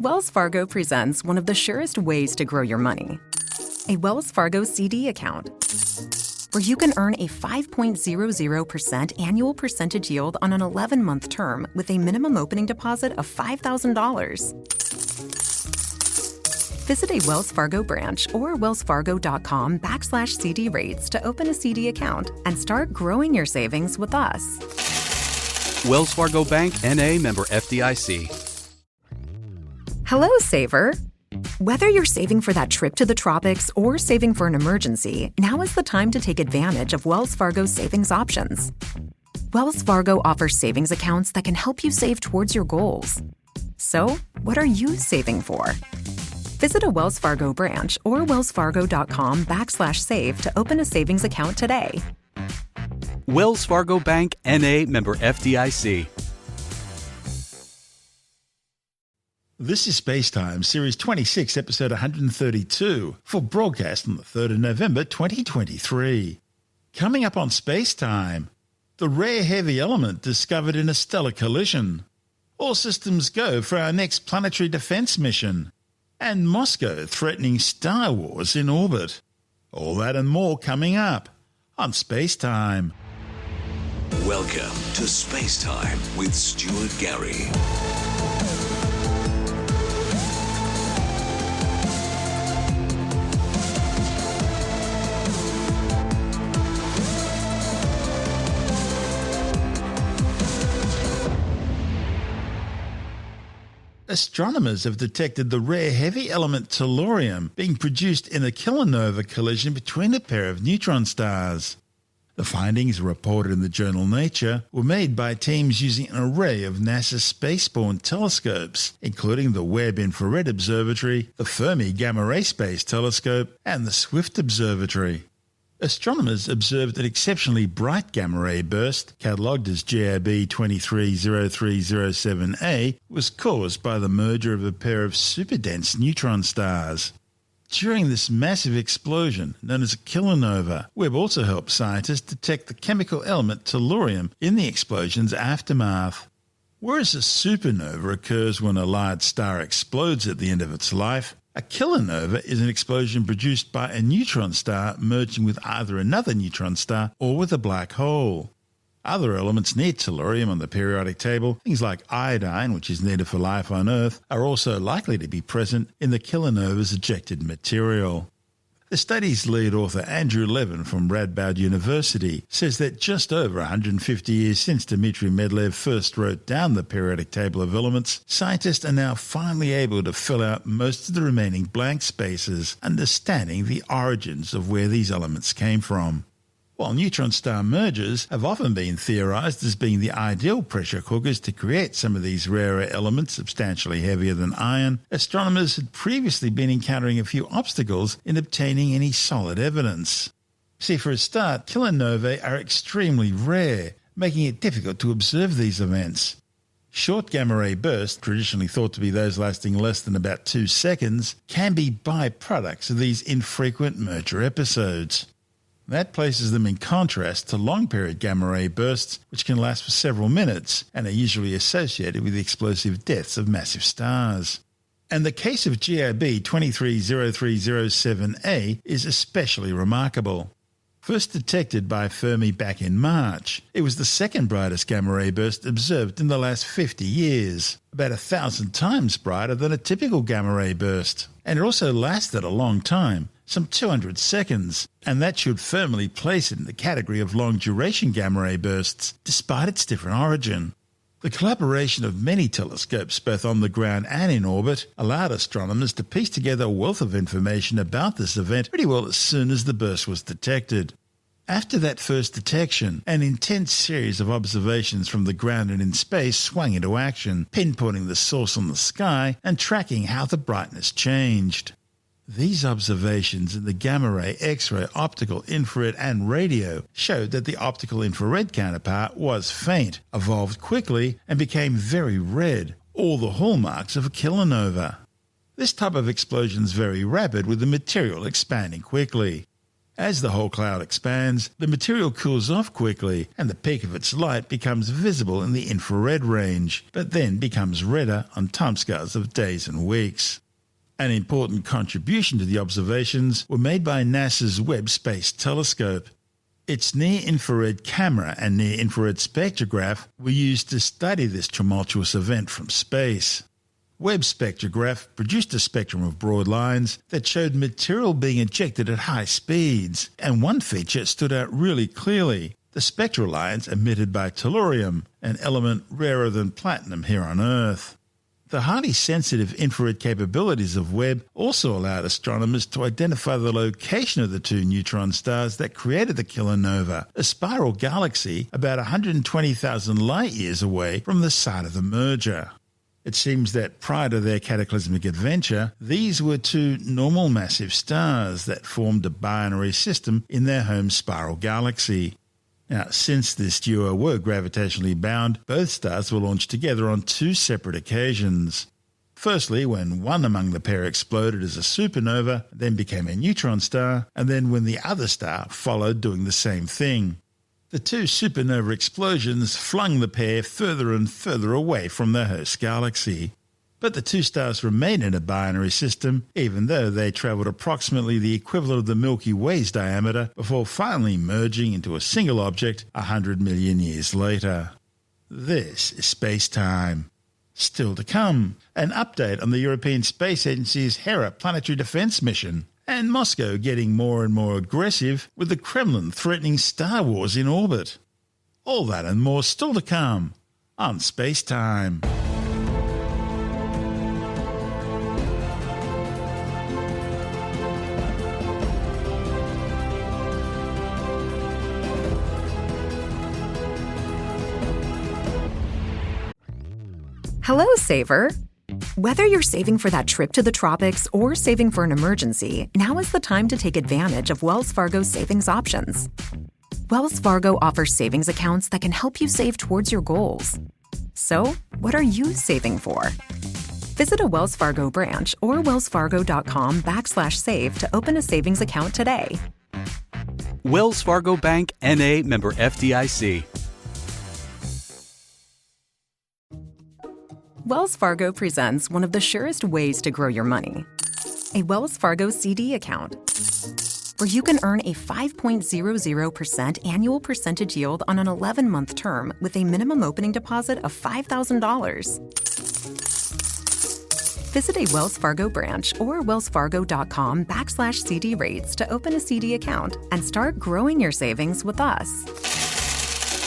Wells Fargo presents one of the surest ways to grow your money. A Wells Fargo CD account, where you can earn a 5.00% annual percentage yield on an 11-month term with a minimum opening deposit of $5,000. Visit a Wells Fargo branch or wellsfargo.com/CD rates to open a CD account and start growing your savings with us. Wells Fargo Bank, N.A., member FDIC. Hello, saver. Whether you're saving for that trip to the tropics or saving for an emergency, now is the time to take advantage of Wells Fargo's savings options. Wells Fargo offers savings accounts that can help you save towards your goals. So, what are you saving for? Visit a Wells Fargo branch or wellsfargo.com/save to open a savings account today. Wells Fargo Bank, N.A., member FDIC. This is SpaceTime, Series 26, Episode 132, for broadcast on the 3rd of November 2023. Coming up on SpaceTime, the rare heavy element discovered in a stellar collision. All systems go for our next planetary defense mission. And Moscow threatening Star Wars in orbit. All that and more coming up on SpaceTime. Welcome to SpaceTime with Stuart Gary. Astronomers have detected the rare heavy element Tellurium being produced in a kilonova collision between a pair of neutron stars. The findings, reported in the journal Nature, were made by teams using an array of NASA's spaceborne telescopes, including the Webb Infrared Observatory, the Fermi Gamma Ray Space Telescope, and the Swift Observatory. Astronomers observed an exceptionally bright gamma-ray burst, catalogued as GAB 230307A, was caused by the merger of a pair of superdense neutron stars. During this massive explosion, known as a kilonova, Webb also helped scientists detect the chemical element tellurium in the explosion's aftermath. Whereas a supernova occurs when a large star explodes at the end of its life, a kilonova is an explosion produced by a neutron star merging with either another neutron star or with a black hole. Other elements near tellurium on the periodic table, things like iodine, which is needed for life on Earth, are also likely to be present in the kilonova's ejected material. The study's lead author, Andrew Levin from Radboud University, says that just over 150 years since Dmitry Mendeleev first wrote down the periodic table of elements, scientists are now finally able to fill out most of the remaining blank spaces, understanding the origins of where these elements came from. While neutron star mergers have often been theorized as being the ideal pressure cookers to create some of these rarer elements substantially heavier than iron, astronomers had previously been encountering a few obstacles in obtaining any solid evidence. See, for a start, kilonovae are extremely rare, making it difficult to observe these events. Short gamma-ray bursts, traditionally thought to be those lasting less than about 2 seconds, can be byproducts of these infrequent merger episodes. That places them in contrast to long-period gamma-ray bursts, which can last for several minutes and are usually associated with the explosive deaths of massive stars. And the case of GAB 230307A is especially remarkable. First detected by Fermi back in March, it was the second brightest gamma-ray burst observed in the last 50 years, about 1,000 times brighter than a typical gamma-ray burst. And it also lasted a long time, some 200 seconds, and that should firmly place it in the category of long-duration gamma-ray bursts, despite its different origin. The collaboration of many telescopes, both on the ground and in orbit, allowed astronomers to piece together a wealth of information about this event pretty well as soon as the burst was detected. After that first detection, an intense series of observations from the ground and in space swung into action, pinpointing the source on the sky and tracking how the brightness changed. These observations in the gamma-ray, X-ray, optical, infrared and radio showed that the optical infrared counterpart was faint, evolved quickly and became very red, all the hallmarks of a kilonova. This type of explosion is very rapid, with the material expanding quickly. As the whole cloud expands, the material cools off quickly and the peak of its light becomes visible in the infrared range, but then becomes redder on timescales of days and weeks. An important contribution to the observations were made by NASA's Webb Space Telescope. Its near-infrared camera and near-infrared spectrograph were used to study this tumultuous event from space. Webb spectrograph produced a spectrum of broad lines that showed material being ejected at high speeds, and one feature stood out really clearly: the spectral lines emitted by Tellurium, an element rarer than platinum here on Earth. The highly sensitive infrared capabilities of Webb also allowed astronomers to identify the location of the two neutron stars that created the kilonova, a spiral galaxy about 120,000 light-years away from the site of the merger. It seems that prior to their cataclysmic adventure, these were two normal massive stars that formed a binary system in their home spiral galaxy. Now, since this duo were gravitationally bound, both stars were launched together on two separate occasions. Firstly, when one among the pair exploded as a supernova, then became a neutron star, and then when the other star followed doing the same thing. The two supernova explosions flung the pair further and further away from their host galaxy. But the two stars remained in a binary system, even though they travelled approximately the equivalent of the Milky Way's diameter before finally merging into a single object 100 million years later. This is SpaceTime. Still to come, an update on the European Space Agency's Hera planetary defence mission, and Moscow getting more and more aggressive with the Kremlin threatening Star Wars in orbit. All that and more still to come on SpaceTime. Hello, Saver. Whether you're saving for that trip to the tropics or saving for an emergency, now is the time to take advantage of Wells Fargo's savings options. Wells Fargo offers savings accounts that can help you save towards your goals. So, what are you saving for? Visit a Wells Fargo branch or wellsfargo.com/save to open a savings account today. Wells Fargo Bank, N.A., member FDIC. Wells Fargo presents one of the surest ways to grow your money. A Wells Fargo CD account, where you can earn a 5.00% annual percentage yield on an 11-month term with a minimum opening deposit of $5,000. Visit a Wells Fargo branch or wellsfargo.com/CD rates to open a CD account and start growing your savings with us.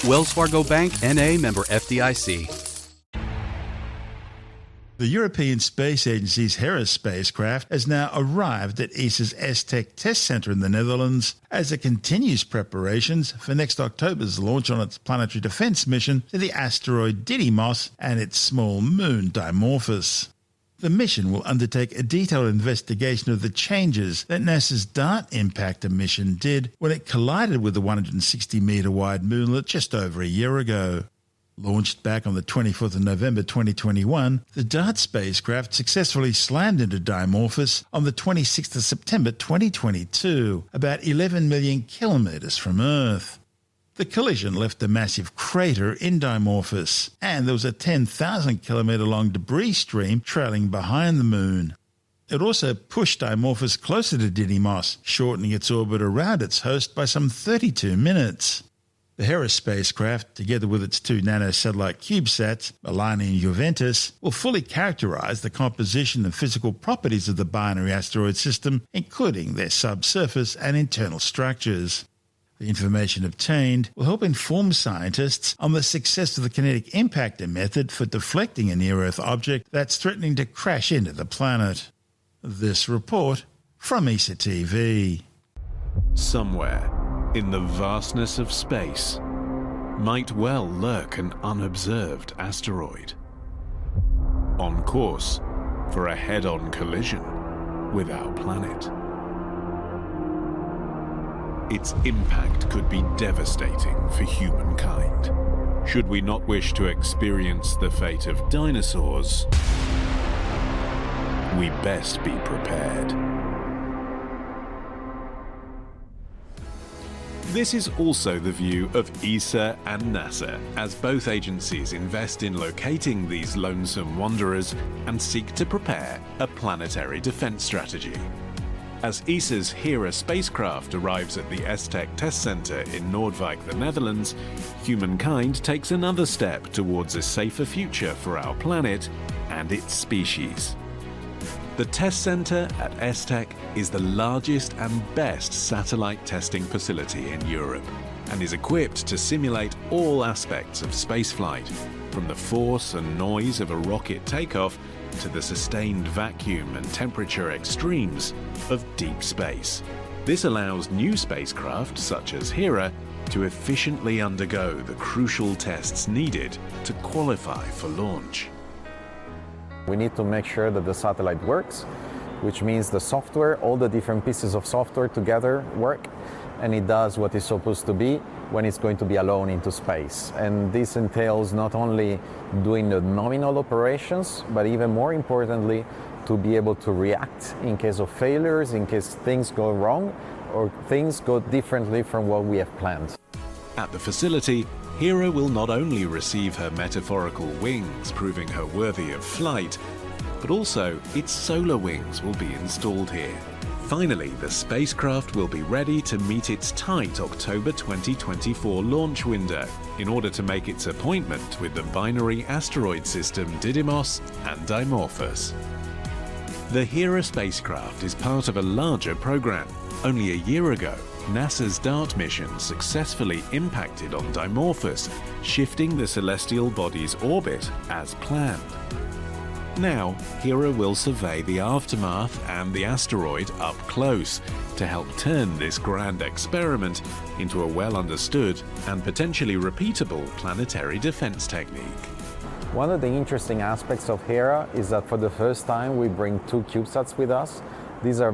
Wells Fargo Bank, N.A., member FDIC. The European Space Agency's Hera spacecraft has now arrived at ESA's S-Tech test centre in the Netherlands as it continues preparations for next October's launch on its planetary defence mission to the asteroid Didymos and its small moon Dimorphos. The mission will undertake a detailed investigation of the changes that NASA's DART impactor mission did when it collided with the 160-metre wide moonlet just over a year ago. Launched back on the 24th of November 2021, the DART spacecraft successfully slammed into Dimorphos on the 26th of September 2022, about 11 million kilometres from Earth. The collision left a massive crater in Dimorphos, and there was a 10,000-kilometre-long debris stream trailing behind the Moon. It also pushed Dimorphos closer to Didymos, shortening its orbit around its host by some 32 minutes. The Hera spacecraft, together with its two nanosatellite CubeSats, Alchemy and Juventus, will fully characterise the composition and physical properties of the binary asteroid system, including their subsurface and internal structures. The information obtained will help inform scientists on the success of the kinetic impactor method for deflecting a near-Earth object that's threatening to crash into the planet. This report from ESA TV. Somewhere in the vastness of space might well lurk an unobserved asteroid, on course for a head-on collision with our planet. Its impact could be devastating for humankind. Should we not wish to experience the fate of dinosaurs, we best be prepared. This is also the view of ESA and NASA, as both agencies invest in locating these lonesome wanderers and seek to prepare a planetary defense strategy. As ESA's Hera spacecraft arrives at the ESTEC test center in Noordwijk, the Netherlands, humankind takes another step towards a safer future for our planet and its species. The test center at ESTEC is the largest and best satellite testing facility in Europe and is equipped to simulate all aspects of spaceflight, from the force and noise of a rocket takeoff to the sustained vacuum and temperature extremes of deep space. This allows new spacecraft, such as Hera, to efficiently undergo the crucial tests needed to qualify for launch. We need to make sure that the satellite works, which means the software, all the different pieces of software together work, and it does what it's supposed to be when it's going to be alone into space. And this entails not only doing the nominal operations, but even more importantly, to be able to react in case of failures, in case things go wrong, or things go differently from what we have planned. At the facility, Hera will not only receive her metaphorical wings, proving her worthy of flight, but also its solar wings will be installed here. Finally, the spacecraft will be ready to meet its tight October 2024 launch window in order to make its appointment with the binary asteroid system Didymos and Dimorphos. The Hera spacecraft is part of a larger program. Only a year ago, NASA's DART mission successfully impacted on Dimorphos, shifting the celestial body's orbit as planned. Now, Hera will survey the aftermath and the asteroid up close to help turn this grand experiment into a well-understood and potentially repeatable planetary defense technique. One of the interesting aspects of Hera is that for the first time we bring two CubeSats with us. These are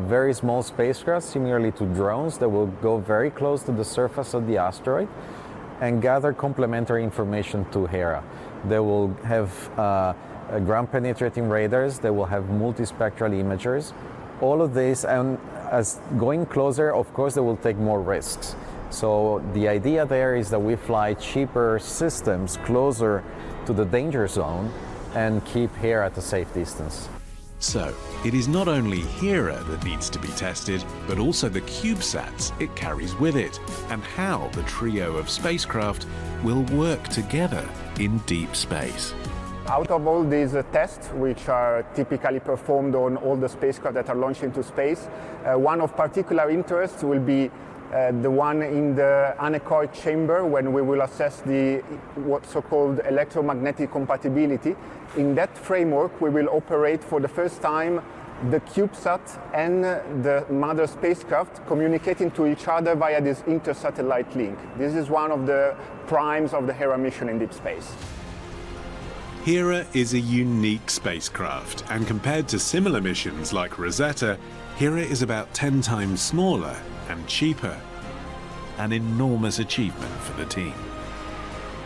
very small spacecraft, similarly to drones, that will go very close to the surface of the asteroid and gather complementary information to Hera. They will have ground-penetrating radars, they will have multispectral imagers. All of this, and as going closer, of course, they will take more risks. So the idea there is that we fly cheaper systems closer to the danger zone and keep Hera at a safe distance. So, it is not only Hera that needs to be tested, but also the CubeSats it carries with it, and how the trio of spacecraft will work together in deep space. Out of all these tests, which are typically performed on all the spacecraft that are launched into space, one of particular interest will be the one in the anechoic chamber, when we will assess the what's so-called electromagnetic compatibility. In that framework, we will operate for the first time the CubeSat and the mother spacecraft communicating to each other via this inter-satellite link. This is one of the primes of the Hera mission in deep space. Hera is a unique spacecraft, and compared to similar missions like Rosetta, Hera is about 10 times smaller and cheaper. An enormous achievement for the team.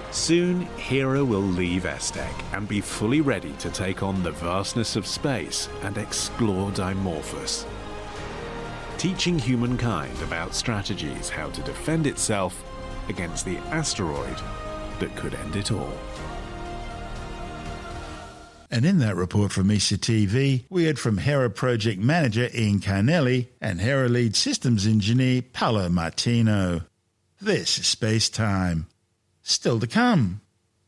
Soon, Hera will leave ESTEC and be fully ready to take on the vastness of space and explore Dimorphos, teaching humankind about strategies how to defend itself against the asteroid that could end it all. And in that report from ESA TV, we heard from Hera project manager Ian Carnelli and Hera lead systems engineer Paolo Martino. This is SpaceTime. Still to come,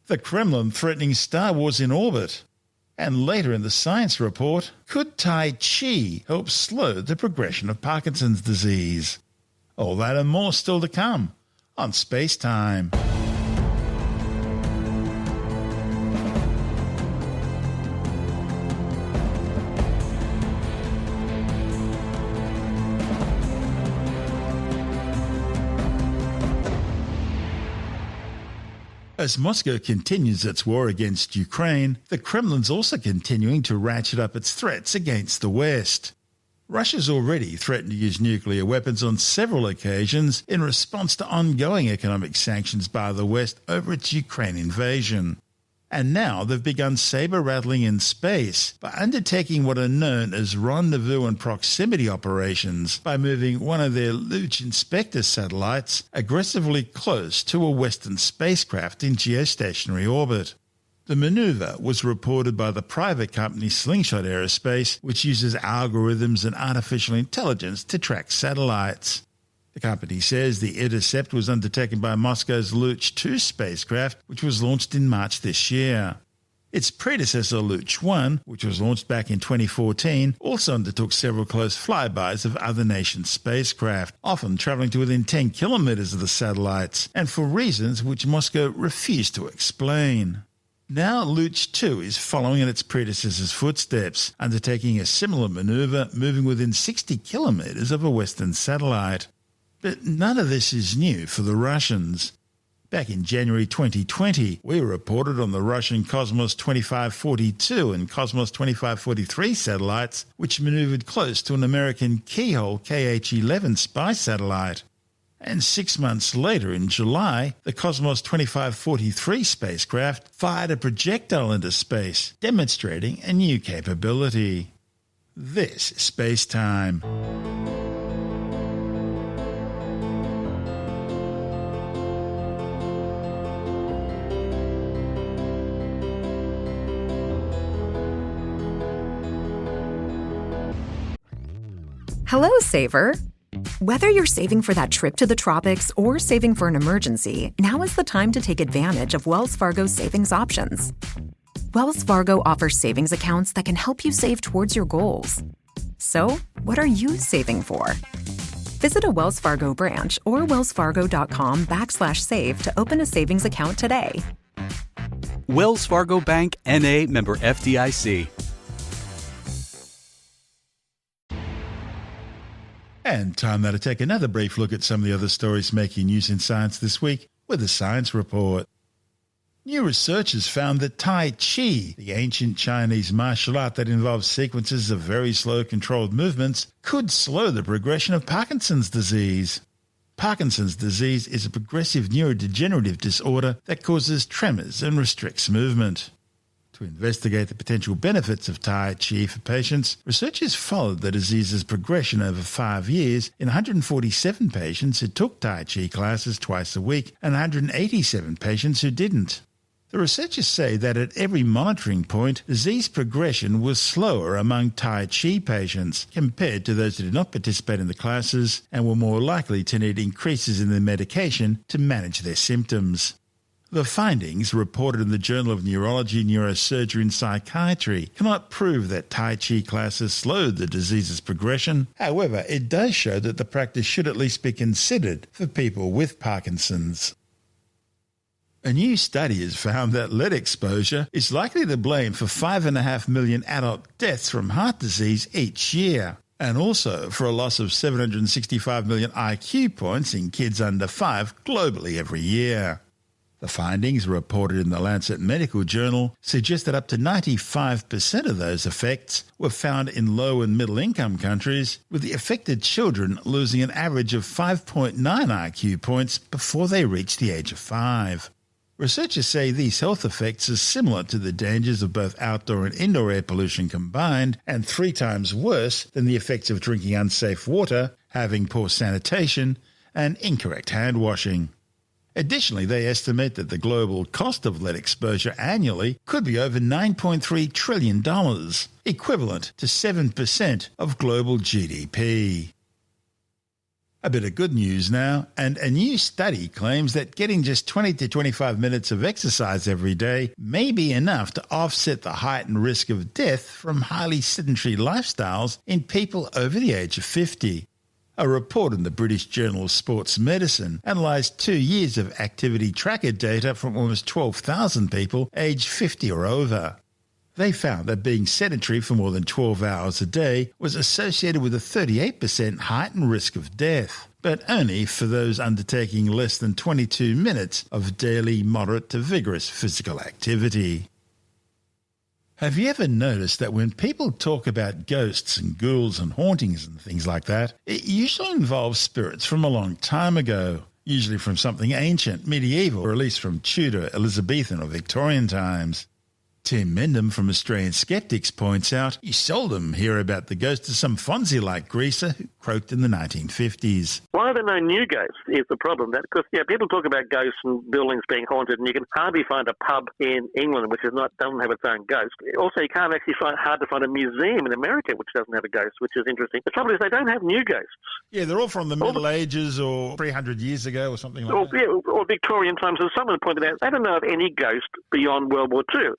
the Kremlin threatening Star Wars in orbit. And later in the science report, could Tai Chi help slow the progression of Parkinson's disease? All that and more still to come on SpaceTime. As Moscow continues its war against Ukraine, the Kremlin's also continuing to ratchet up its threats against the West. Russia's already threatened to use nuclear weapons on several occasions in response to ongoing economic sanctions by the West over its Ukraine invasion. And now they've begun saber-rattling in space by undertaking what are known as rendezvous and proximity operations by moving one of their Luch Inspector satellites aggressively close to a Western spacecraft in geostationary orbit. The maneuver was reported by the private company Slingshot Aerospace, which uses algorithms and artificial intelligence to track satellites. The company says the intercept was undertaken by Moscow's Luch 2 spacecraft, which was launched in March this year. Its predecessor Luch 1, which was launched back in 2014, also undertook several close flybys of other nations' spacecraft, often travelling to within 10 kilometres of the satellites, and for reasons which Moscow refused to explain. Now Luch 2 is following in its predecessor's footsteps, undertaking a similar manoeuvre moving within 60 kilometres of a Western satellite. But none of this is new for the Russians. Back in January 2020, we reported on the Russian Cosmos 2542 and Cosmos 2543 satellites, which manoeuvred close to an American Keyhole KH-11 spy satellite. And 6 months later, in July, the Cosmos 2543 spacecraft fired a projectile into space, demonstrating a new capability. This is SpaceTime. Hello, Saver. Whether you're saving for that trip to the tropics or saving for an emergency, now is the time to take advantage of Wells Fargo's savings options. Wells Fargo offers savings accounts that can help you save towards your goals. So, what are you saving for? Visit a Wells Fargo branch or wellsfargo.com/save to open a savings account today. Wells Fargo Bank, N.A., member FDIC. And time now to take another brief look at some of the other stories making news in science this week with a science report. New researchers found that Tai Chi, the ancient Chinese martial art that involves sequences of very slow controlled movements, could slow the progression of Parkinson's disease. Parkinson's disease is a progressive neurodegenerative disorder that causes tremors and restricts movement. To investigate the potential benefits of Tai Chi for patients, researchers followed the disease's progression over 5 years in 147 patients who took Tai Chi classes twice a week and 187 patients who didn't. The researchers say that at every monitoring point, disease progression was slower among Tai Chi patients compared to those who did not participate in the classes and were more likely to need increases in their medication to manage their symptoms. The findings, reported in the Journal of Neurology, Neurosurgery and Psychiatry, cannot prove that Tai Chi classes slowed the disease's progression. However, it does show that the practice should at least be considered for people with Parkinson's. A new study has found that lead exposure is likely to blame for 5.5 million adult deaths from heart disease each year, and also for a loss of 765 million IQ points in kids under 5 globally every year. The findings, reported in the Lancet Medical Journal, suggest that up to 95% of those effects were found in low and middle income countries, with the affected children losing an average of 5.9 IQ points before they reach the age of 5. Researchers say these health effects are similar to the dangers of both outdoor and indoor air pollution combined, and 3 times worse than the effects of drinking unsafe water, having poor sanitation, and incorrect hand washing. Additionally, they estimate that the global cost of lead exposure annually could be over $9.3 trillion, equivalent to 7% of global GDP. A bit of good news now, and a new study claims that getting just 20 to 25 minutes of exercise every day may be enough to offset the heightened risk of death from highly sedentary lifestyles in people over the age of 50. A report in the British Journal of Sports Medicine analysed 2 years of activity tracker data from almost 12,000 people aged 50 or over. They found that being sedentary for more than 12 hours a day was associated with a 38% heightened risk of death, but only for those undertaking less than 22 minutes of daily moderate to vigorous physical activity. Have you ever noticed that when people talk about ghosts and ghouls and hauntings and things like that, it usually involves spirits from a long time ago? usually from something ancient, medieval, or at least from Tudor, Elizabethan or Victorian times. Tim Mendham from Australian Skeptics points out you seldom hear about the ghost of some Fonzie-like greaser who croaked in the 1950s. Why are there no new ghosts is the problem. Because people talk about ghosts and buildings being haunted, and you can hardly find a pub in England which doesn't have its own ghost. Also, you can't actually hard to find a museum in America which doesn't have a ghost, which is interesting. The trouble is they don't have new ghosts. Yeah, they're all from the Middle Ages or 300 years ago or something like that. Yeah, or Victorian times. As someone pointed out, they don't know of any ghost beyond World War II.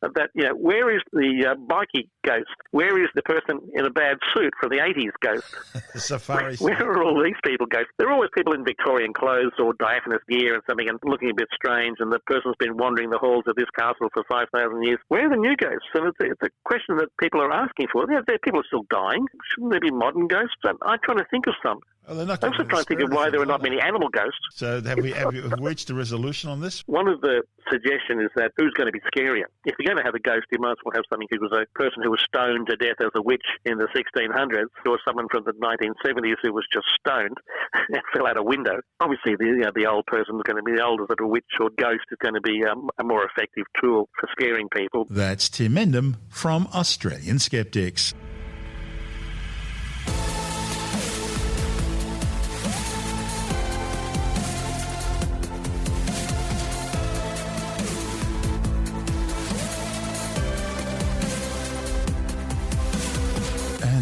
Where is the bikie ghost? Where is the person in a bad suit from the 80s ghost? The safari Where are all these people ghosts? There are always people in Victorian clothes or diaphanous gear and something and looking a bit strange, and the person's been wandering the halls of this castle for 5,000 years. Where are the new ghosts? And it's a question that people are asking for. People are still dying. Shouldn't there be modern ghosts? And I'm trying to think of some. I'm also trying to think of why there are not many animal ghosts. So have you reached a resolution on this? One of the suggestions is that who's going to be scarier? If you're going to have a ghost, you might as well have something who was a person who was stoned to death as a witch in the 1600s, or someone from the 1970s who was just stoned and fell out a window. Obviously, the old person is going to be the older, that a witch or ghost is going to be a more effective tool for scaring people. That's Tim Mendham from Australian Skeptics.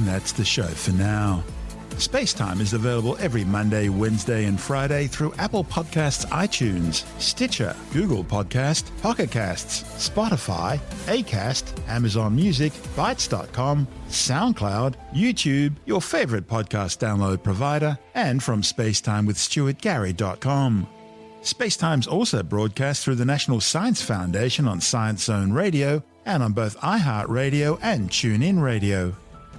That's the show for now. SpaceTime is available every Monday, Wednesday and Friday through Apple Podcasts, iTunes, Stitcher, Google Podcast, Pocket Casts, Spotify, Acast, Amazon Music, Bytes.com, SoundCloud, YouTube, your favourite podcast download provider, and from spacetimewithstuartgary.com. SpaceTime's also broadcast through the National Science Foundation on Science Zone Radio and on both iHeartRadio and TuneIn Radio.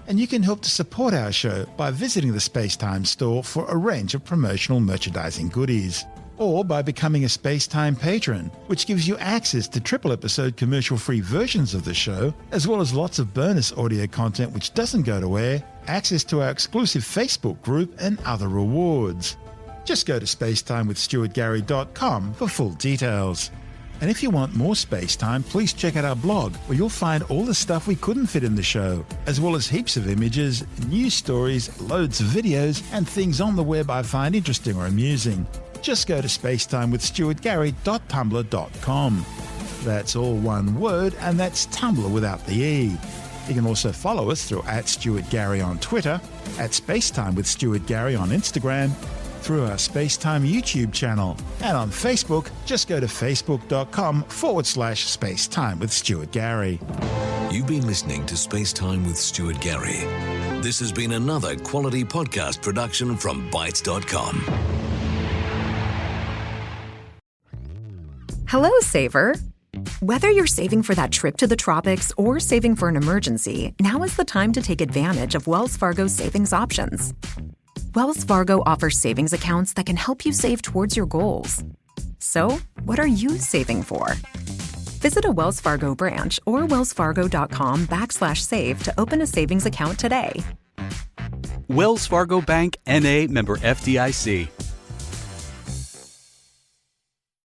And you can help to support our show by visiting the SpaceTime store for a range of promotional merchandising goodies, or by becoming a SpaceTime patron, which gives you access to triple-episode commercial-free versions of the show, as well as lots of bonus audio content which doesn't go to air, access to our exclusive Facebook group, and other rewards. Just go to spacetimewithstuartgary.com for full details. And if you want more space time, please check out our blog, where you'll find all the stuff we couldn't fit in the show, as well as heaps of images, news stories, loads of videos, and things on the web I find interesting or amusing. Just go to spacetimewithstuartgary.tumblr.com. That's all one word, and that's Tumblr without the E. You can also follow us through @StuartGary on Twitter, @SpaceTimeWithStuartGary on Instagram, through our SpaceTime YouTube channel, and on Facebook, just go to facebook.com/SpaceTime with Stuart Gary. You've been listening to SpaceTime with Stuart Gary. This has been another quality podcast production from Bytes.com. Hello, Saver. Whether you're saving for that trip to the tropics or saving for an emergency, now is the time to take advantage of Wells Fargo's savings options. Wells Fargo offers savings accounts that can help you save towards your goals. So, what are you saving for? Visit a Wells Fargo branch or wellsfargo.com/save to open a savings account today. Wells Fargo Bank, N.A., member FDIC.